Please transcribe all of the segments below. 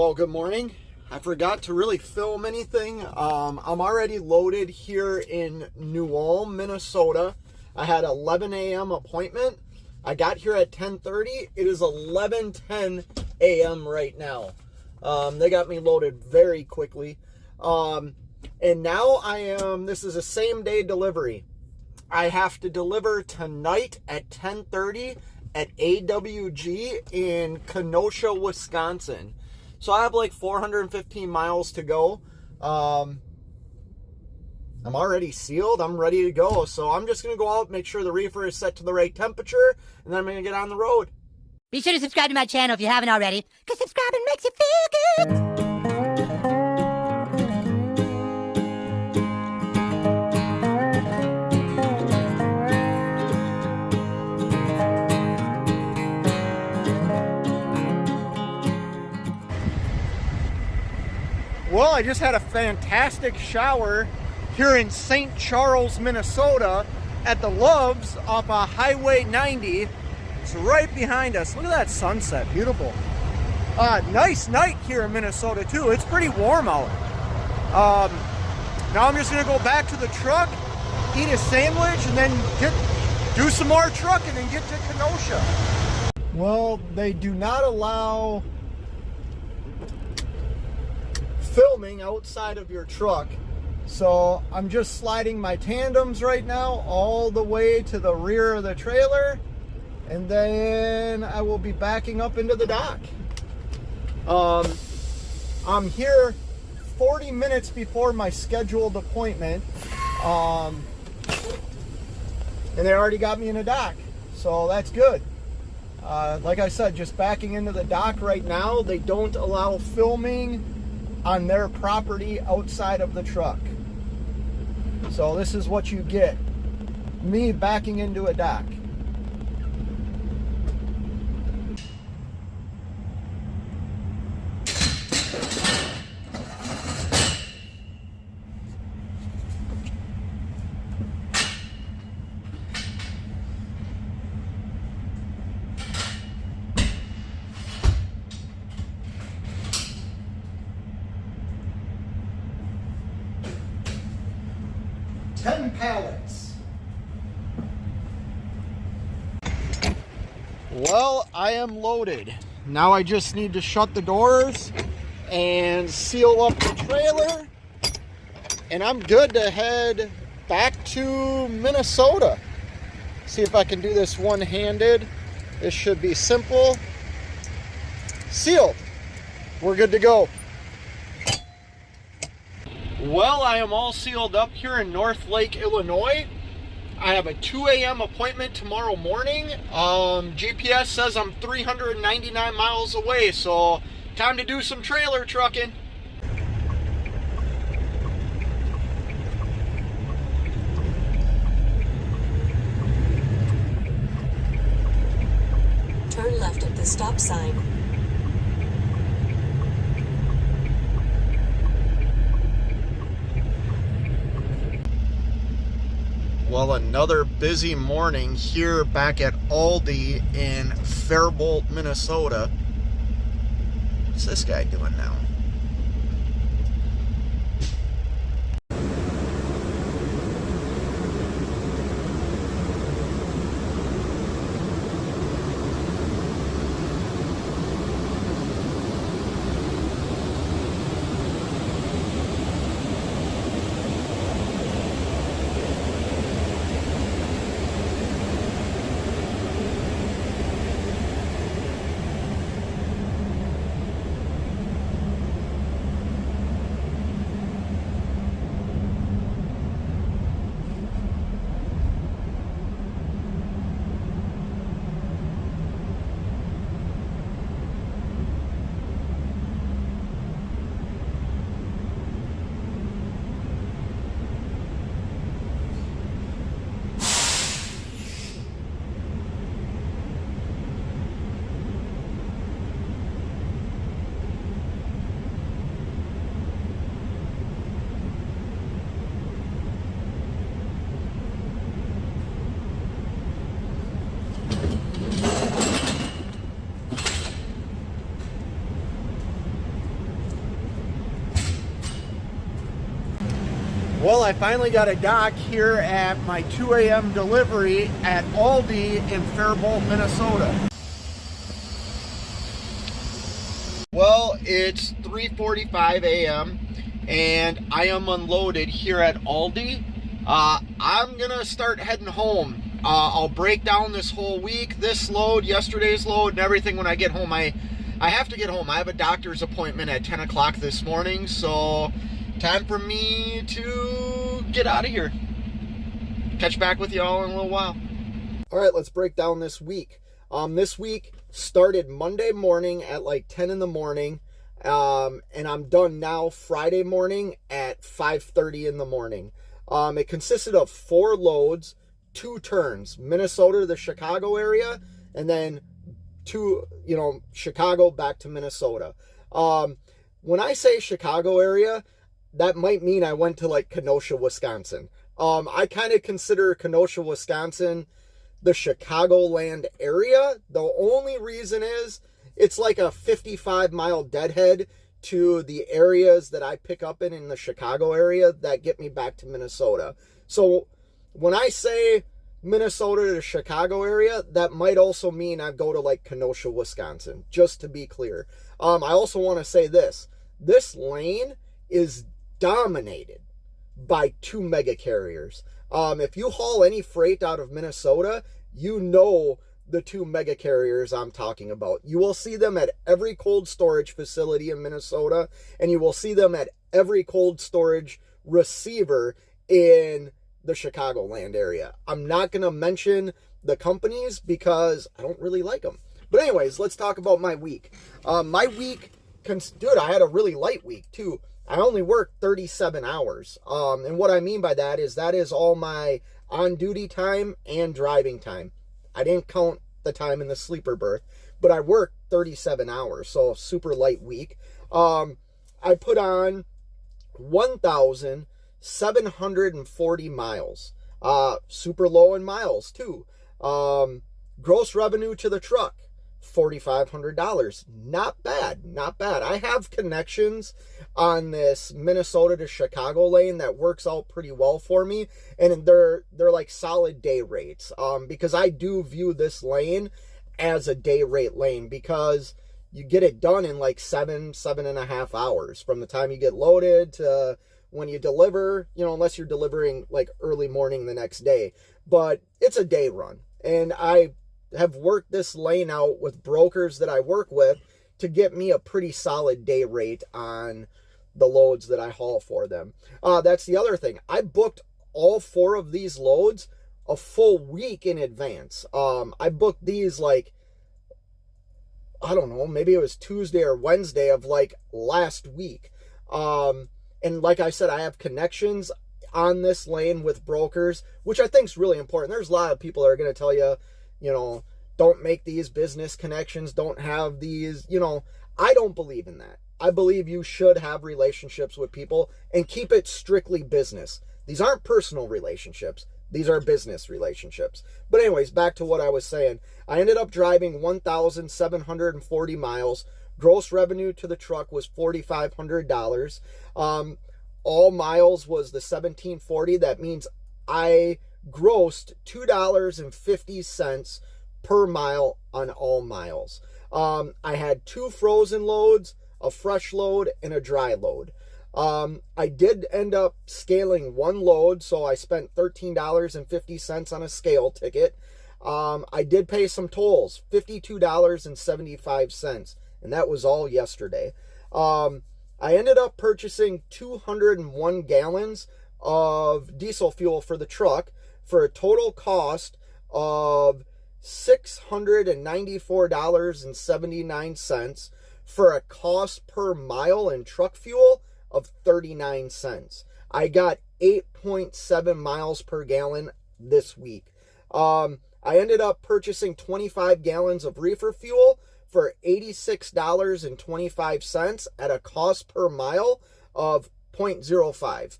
Well, good morning. I forgot to really film anything. I'm already loaded here in New Ulm, Minnesota. I had an 11 a.m. appointment. I got here at 10:30. It is 11:10 a.m. right now. They got me loaded very quickly. And now this is a same day delivery. I have to deliver tonight at 10:30 at AWG in Kenosha, Wisconsin. So I have like 415 miles to go. I'm already sealed. I'm ready to go. So I'm just going to go out, make sure the reefer is set to the right temperature, and then I'm going to get on the road. Be sure to subscribe to my channel if you haven't already, because subscribing makes you feel good. Well, I just had a fantastic shower here in St. Charles, Minnesota at the Loves off of Highway 90. It's right behind us. Look at that sunset, beautiful. Nice night here in Minnesota too. It's pretty warm out. Now I'm just gonna go back to the truck, eat a sandwich, and then do some more trucking and get to Kenosha. Well, they do not allow filming outside of your truck, so I'm just sliding my tandems right now all the way to the rear of the trailer, and then I will be backing up into the dock. I'm here 40 minutes before my scheduled appointment, and they already got me in the dock, so that's good. Like I said, just backing into the dock right now. They don't allow filming on their property outside of the truck. So this is what you get. Me backing into a dock. Pallets. Well, I am loaded. Now I just need to shut the doors and seal up the trailer, and I'm good to head back to Minnesota. See if I can do this one-handed. This should be simple. Sealed. We're good to go. Well, I am all sealed up here in North Lake, Illinois. I have a 2 a.m. appointment tomorrow morning. GPS says I'm 399 miles away, so time to do some trailer trucking. Turn left at the stop sign. Well, another busy morning here back at Aldi in Faribault, Minnesota. What's this guy doing now? Well, I finally got a dock here at my 2 a.m. delivery at Aldi in Faribault, Minnesota. Well, it's 3:45 a.m. and I am unloaded here at Aldi. I'm gonna start heading home. I'll break down this whole week, this load, yesterday's load, and everything when I get home. I have to get home. I have a doctor's appointment at 10 o'clock this morning, so time for me to get out of here. Catch back with y'all in a little while. All right, let's break down this week. This week started Monday morning at like 10 in the morning, and I'm done now Friday morning at 5:30 in the morning. It consisted of 4 loads, 2 turns, Minnesota to the Chicago area, and then Chicago back to Minnesota. When I say Chicago area, that might mean I went to like Kenosha, Wisconsin. I kind of consider Kenosha, Wisconsin the Chicagoland area. The only reason is it's like a 55-mile deadhead to the areas that I pick up in the Chicago area that get me back to Minnesota. So when I say Minnesota to the Chicago area, that might also mean I go to like Kenosha, Wisconsin, just to be clear. I also want to say this lane is dominated by 2 mega carriers. If you haul any freight out of Minnesota, you know the 2 mega carriers I'm talking about. You will see them at every cold storage facility in Minnesota, and you will see them at every cold storage receiver in the Chicagoland area. I'm not going to mention the companies because I don't really like them. But anyways, let's talk about my week. My week, dude, I had a really light week too. I only worked 37 hours. And what I mean by that is all my on-duty time and driving time. I didn't count the time in the sleeper berth, but I worked 37 hours, so super light week. I put on 1,740 miles. Super low in miles too. Gross revenue to the truck, $4,500. Not bad, not bad. I have connections on this Minnesota to Chicago lane that works out pretty well for me, and they're like solid day rates. Because I do view this lane as a day rate lane because you get it done in like 7.5 hours from the time you get loaded to when you deliver, unless you're delivering like early morning the next day. But it's a day run, and I have worked this lane out with brokers that I work with to get me a pretty solid day rate on the loads that I haul for them. That's the other thing. I booked all 4 of these loads a full week in advance. I booked these like, I don't know, maybe it was Tuesday or Wednesday of like last week. And like I said, I have connections on this lane with brokers, which I think is really important. There's a lot of people that are going to tell you, don't make these business connections, don't have these, I don't believe in that. I believe you should have relationships with people and keep it strictly business. These aren't personal relationships. These are business relationships. But anyways, back to what I was saying. I ended up driving 1,740 miles. Gross revenue to the truck was $4,500. All miles was the 1,740. That means I grossed $2.50 per mile on all miles. I had 2 frozen loads, a fresh load, and a dry load. I did end up scaling 1 load, so I spent $13.50 on a scale ticket. I did pay some tolls, $52.75, and that was all yesterday. I ended up purchasing 201 gallons of diesel fuel for the truck for a total cost of $694.79 for a cost per mile in truck fuel of 39 cents. I got 8.7 miles per gallon this week. I ended up purchasing 25 gallons of reefer fuel for $86.25 at a cost per mile of 0.05.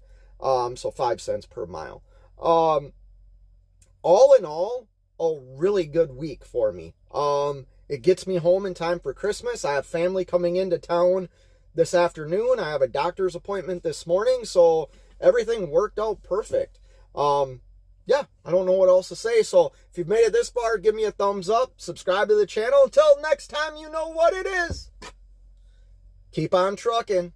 So 5 cents per mile. All in all, a really good week for me. It gets me home in time for Christmas. I have family coming into town this afternoon. I have a doctor's appointment this morning, so everything worked out perfect. Yeah, I don't know what else to say. So if you've made it this far, give me a thumbs up, subscribe to the channel. Until next time, you know what it is. Keep on trucking.